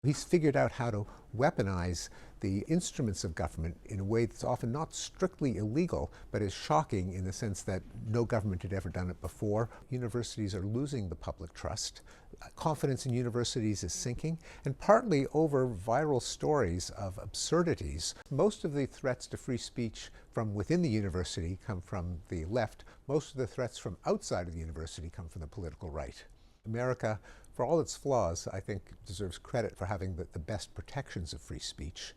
He's figured out how to weaponize the instruments of government in a way that's often not strictly illegal, but is shocking in the sense that no government had ever done it before. Universities are losing the public trust. Confidence in universities is sinking, and partly over viral stories of absurdities. Most of the threats to free speech from within the university come from the left. Most of the threats from outside of the university come from the political right. America, for all its flaws, I think deserves credit for having the best protections of free speech.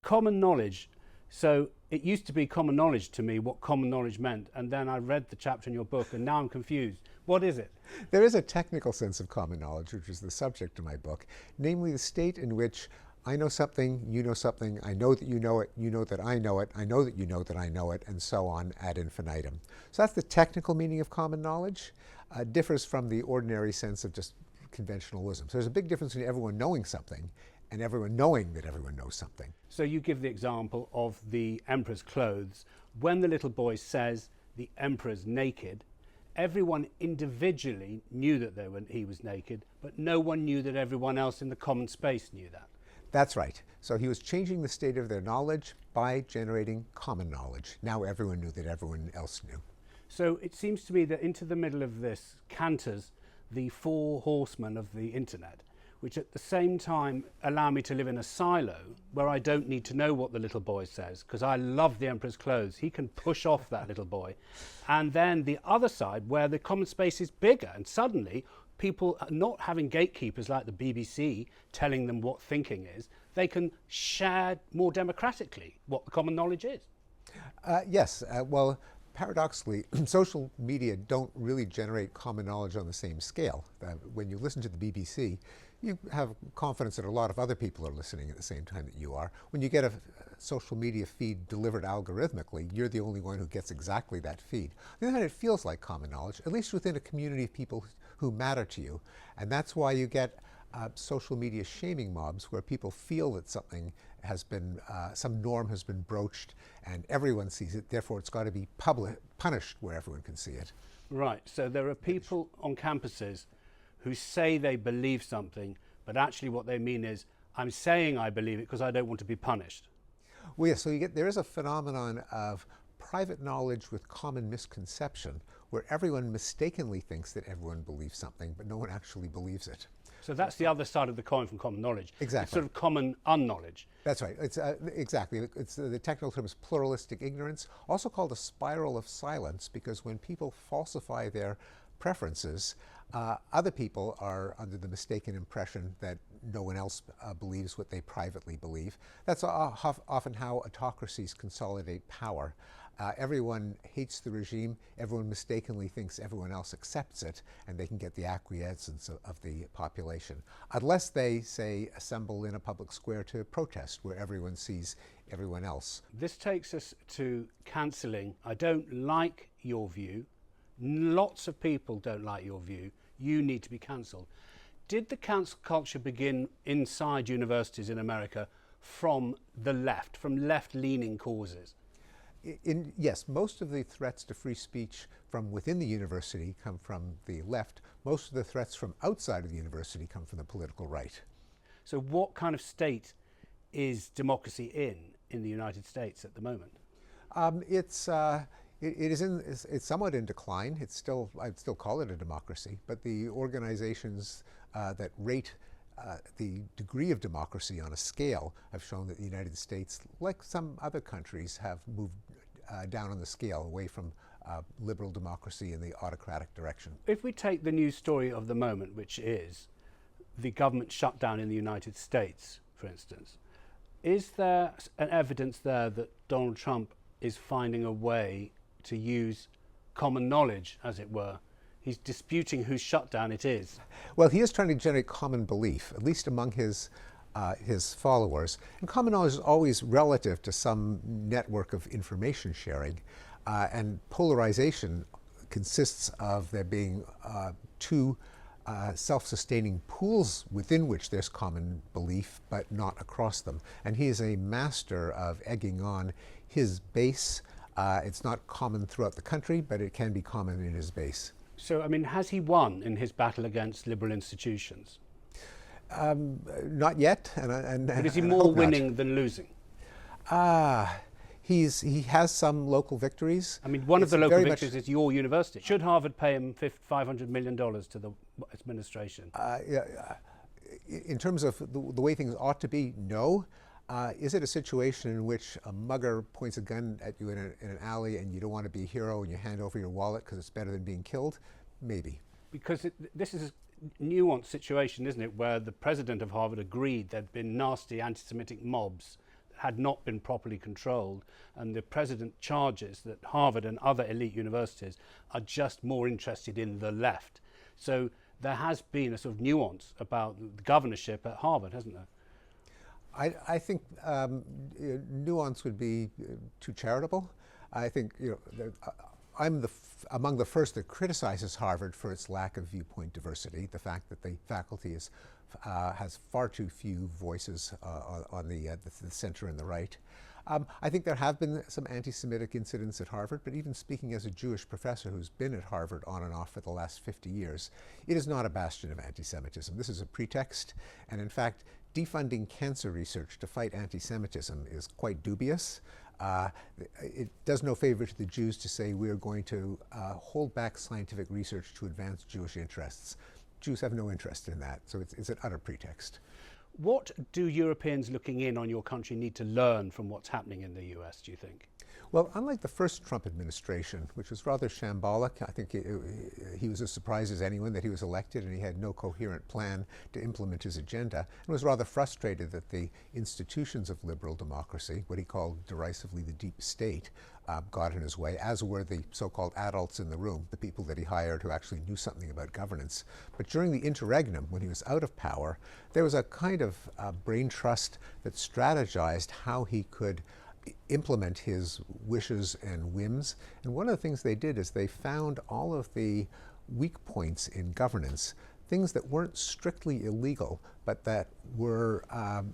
Common knowledge. So it used to be common knowledge to me what common knowledge meant, and then I read the chapter in your book and now I'm confused. What is it? There is a technical sense of common knowledge, which is the subject of my book, namely the state in which I know something, you know something, I know that you know it, you know that I know it, I know that you know that I know it, and so on ad infinitum. So that's the technical meaning of common knowledge. Differs from the ordinary sense of just conventionalism. So there's a big difference between everyone knowing something and everyone knowing that everyone knows something. So you give the example of the emperor's clothes. When the little boy says the emperor's naked, everyone individually knew that he was naked, but no one knew that everyone else in the common space knew that. That's right. So he was changing the state of their knowledge by generating common knowledge. Now everyone knew that everyone else knew. So it seems to me that into the middle of this canters the four horsemen of the internet, which at the same time allow me to live in a silo where I don't need to know what the little boy says, because I love the emperor's clothes. He can push off that little boy. And then the other side where the common space is bigger, and suddenly people are not having gatekeepers like the BBC telling them what thinking is. They can share more democratically what the common knowledge is. Yes. Well, paradoxically, social media don't really generate common knowledge on the same scale. When you listen to the BBC, you have confidence that a lot of other people are listening at the same time that you are. When you get a social media feed delivered algorithmically, you're the only one who gets exactly that feed. On the other hand, it feels like common knowledge, at least within a community of people who matter to you. And that's why you get social media shaming mobs where people feel that something has been, some norm has been broached and everyone sees it, therefore it's got to be punished where everyone can see it. Right, so there are people on campuses who say they believe something, but actually what they mean is, I'm saying I believe it because I don't want to be punished. Well, yeah, so there is a phenomenon of private knowledge with common misconception, where everyone mistakenly thinks that everyone believes something, but no one actually believes it. So that's the other side of the coin from common knowledge. Exactly. It's sort of common unknowledge. That's right. It's exactly. It's the technical term is pluralistic ignorance, also called a spiral of silence, because when people falsify their preferences, other people are under the mistaken impression that no one else believes what they privately believe. That's often how autocracies consolidate power. Everyone hates the regime, everyone mistakenly thinks everyone else accepts it, and they can get the acquiescence of the population. Unless they, say, assemble in a public square to protest, where everyone sees everyone else. This takes us to cancelling. I don't like your view. Lots of people don't like your view. You need to be cancelled. Did the cancel culture begin inside universities in America from the left, from left-leaning causes? Yes, most of the threats to free speech from within the university come from the left. Most of the threats from outside of the university come from the political right. So what kind of state is democracy in the United States at the moment? It's somewhat in decline. I'd still call it a democracy, but the organizations that rate the degree of democracy on a scale have shown that the United States, like some other countries, have moved down on the scale away from liberal democracy in the autocratic direction. If we take the news story of the moment, which is the government shutdown in the United States, for instance, is there an evidence there that Donald Trump is finding a way to use common knowledge, as it were? He's disputing whose shutdown it is. Well, he is trying to generate common belief, at least among his followers. And common knowledge is always relative to some network of information sharing. And polarization consists of there being two self-sustaining pools within which there's common belief, but not across them. And he is a master of egging on his base. It's not common throughout the country, but it can be common in his base. So, I mean, has he won in his battle against liberal institutions? Not yet. But is he and I more hope not. winning than losing? He has some local victories. I mean, one of It's the local very much- victories is your university. Should Harvard pay him $500 million to the administration? In terms of the way things ought to be, no. Is it a situation in which a mugger points a gun at you in an alley and you don't want to be a hero and you hand over your wallet because it's better than being killed? Maybe. Because this is a nuanced situation, isn't it, where the president of Harvard agreed there'd been nasty anti-Semitic mobs that had not been properly controlled, and the president charges that Harvard and other elite universities are just more interested in the left. So there has been a sort of nuance about the governorship at Harvard, hasn't there? I think nuance would be too charitable. I think I'm among the first that criticizes Harvard for its lack of viewpoint diversity. The fact that the faculty has far too few voices on the center and the right. I think there have been some anti-Semitic incidents at Harvard, but even speaking as a Jewish professor who's been at Harvard on and off for the last 50 years, it is not a bastion of anti-Semitism. This is a pretext, and in fact, defunding cancer research to fight anti-Semitism is quite dubious. It does no favor to the Jews to say we're going to hold back scientific research to advance Jewish interests. Jews have no interest in that, so it's an utter pretext. What do Europeans looking in on your country need to learn from what's happening in the US, do you think? Well, unlike the first Trump administration, which was rather shambolic, I think he was as surprised as anyone that he was elected and he had no coherent plan to implement his agenda, and was rather frustrated that the institutions of liberal democracy, what he called derisively the deep state, got in his way, as were the so-called adults in the room, the people that he hired who actually knew something about governance. But during the interregnum, when he was out of power, there was a kind of brain trust that strategized how he could implement his wishes and whims. And one of the things they did is they found all of the weak points in governance, things that weren't strictly illegal, but that were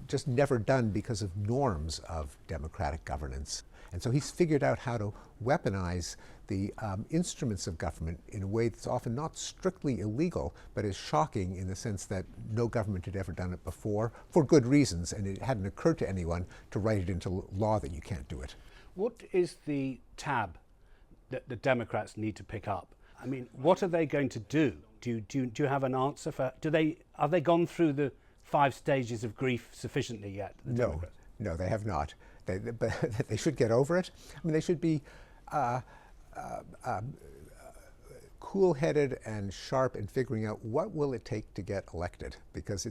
just never done because of norms of democratic governance. And so he's figured out how to weaponize the instruments of government in a way that's often not strictly illegal, but is shocking in the sense that no government had ever done it before, for good reasons, and it hadn't occurred to anyone to write it into law that you can't do it. What is the tab that the Democrats need to pick up? I mean, what are they going to do? Do you have an answer for? Are they gone through the 5 stages of grief sufficiently yet? No, they have not. But they should get over it. I mean, they should be cool-headed and sharp in figuring out what will it take to get elected, because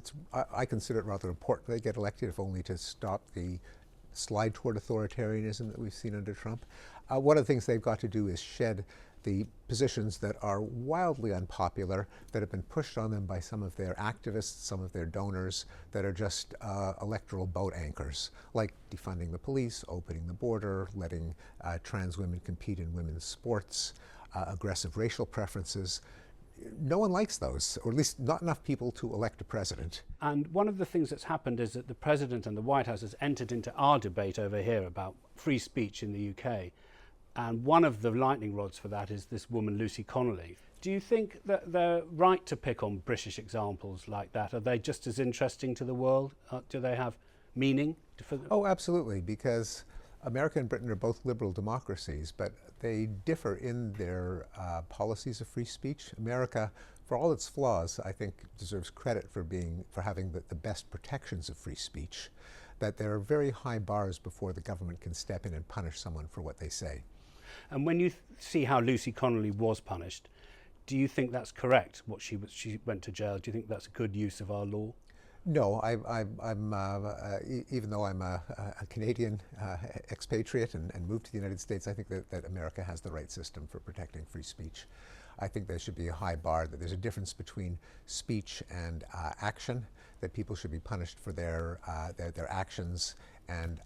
I consider it rather important they get elected, if only to stop the slide toward authoritarianism that we've seen under Trump. One of the things they've got to do is shed the positions that are wildly unpopular, that have been pushed on them by some of their activists, some of their donors, that are just electoral boat anchors, like defunding the police, opening the border, letting trans women compete in women's sports, aggressive racial preferences. No one likes those, or at least not enough people to elect a president. And one of the things that's happened is that the president and the White House has entered into our debate over here about free speech in the UK. And one of the lightning rods for that is this woman, Lucy Connolly. Do you think that they're right to pick on British examples like that? Are they just as interesting to the world? Do they have meaning? Oh, absolutely, because America and Britain are both liberal democracies, but they differ in their policies of free speech. America, for all its flaws, I think deserves credit for having the best protections of free speech, that there are very high bars before the government can step in and punish someone for what they say. And when you see how Lucy Connolly was punished, do you think that's correct, what she went to jail? Do you think that's a good use of our law? No, I'm even though I'm a Canadian expatriate and moved to the United States, I think that America has the right system for protecting free speech. I think there should be a high bar, that there's a difference between speech and action, that people should be punished for their actions. And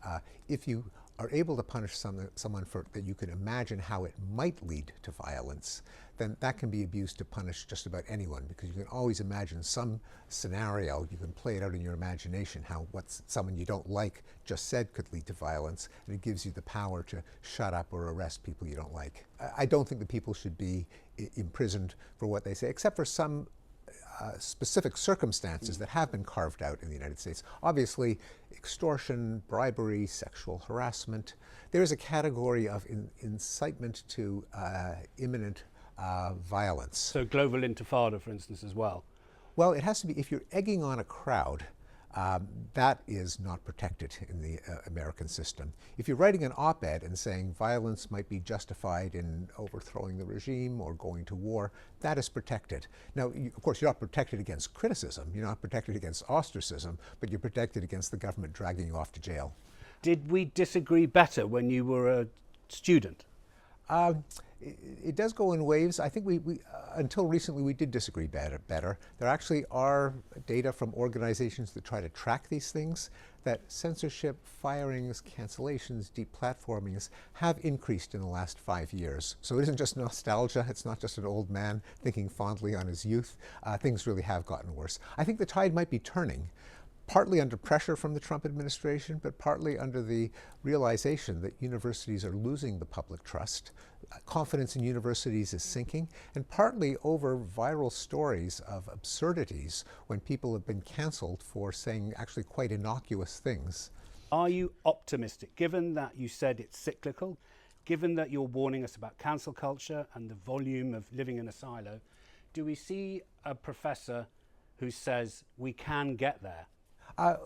if you are able to punish someone for that you can imagine how it might lead to violence, then that can be abused to punish just about anyone, because you can always imagine some scenario, you can play it out in your imagination, how what someone you don't like just said could lead to violence, and it gives you the power to shut up or arrest people you don't like. I don't think that people should be imprisoned for what they say, except for some specific circumstances that have been carved out in the United States. Obviously, extortion, bribery, sexual harassment. There is a category of incitement to imminent violence. So global intifada, for instance, as well. Well, it has to be, if you're egging on a crowd, that is not protected in the American system. If you're writing an op-ed and saying violence might be justified in overthrowing the regime or going to war, that is protected. Now, of course, you're not protected against criticism, you're not protected against ostracism, but you're protected against the government dragging you off to jail. Did we disagree better when you were a student? It does go in waves. I think we until recently, we did disagree better. There actually are data from organizations that try to track these things, that censorship, firings, cancellations, deplatformings have increased in the last 5 years. So it isn't just nostalgia. It's not just an old man thinking fondly on his youth. Things really have gotten worse. I think the tide might be turning, partly under pressure from the Trump administration, but partly under the realization that universities are losing the public trust. Confidence in universities is sinking, and partly over viral stories of absurdities when people have been canceled for saying actually quite innocuous things. Are you optimistic, given that you said it's cyclical, given that you're warning us about cancel culture and the volume of living in a silo? Do we see a professor who says we can get there?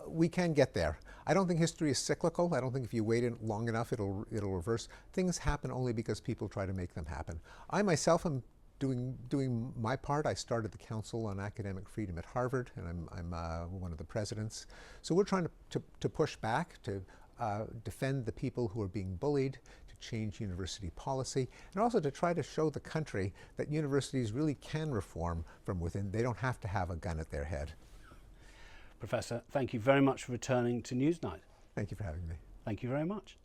We can get there. I don't think history is cyclical. I don't think if you wait long enough it'll reverse. Things happen only because people try to make them happen. I myself am doing my part. I started the Council on Academic Freedom at Harvard, and I'm one of the presidents. So we're trying to push back, to defend the people who are being bullied, to change university policy, and also to try to show the country that universities really can reform from within. They don't have to have a gun at their head. Professor, thank you very much for returning to Newsnight. Thank you for having me. Thank you very much.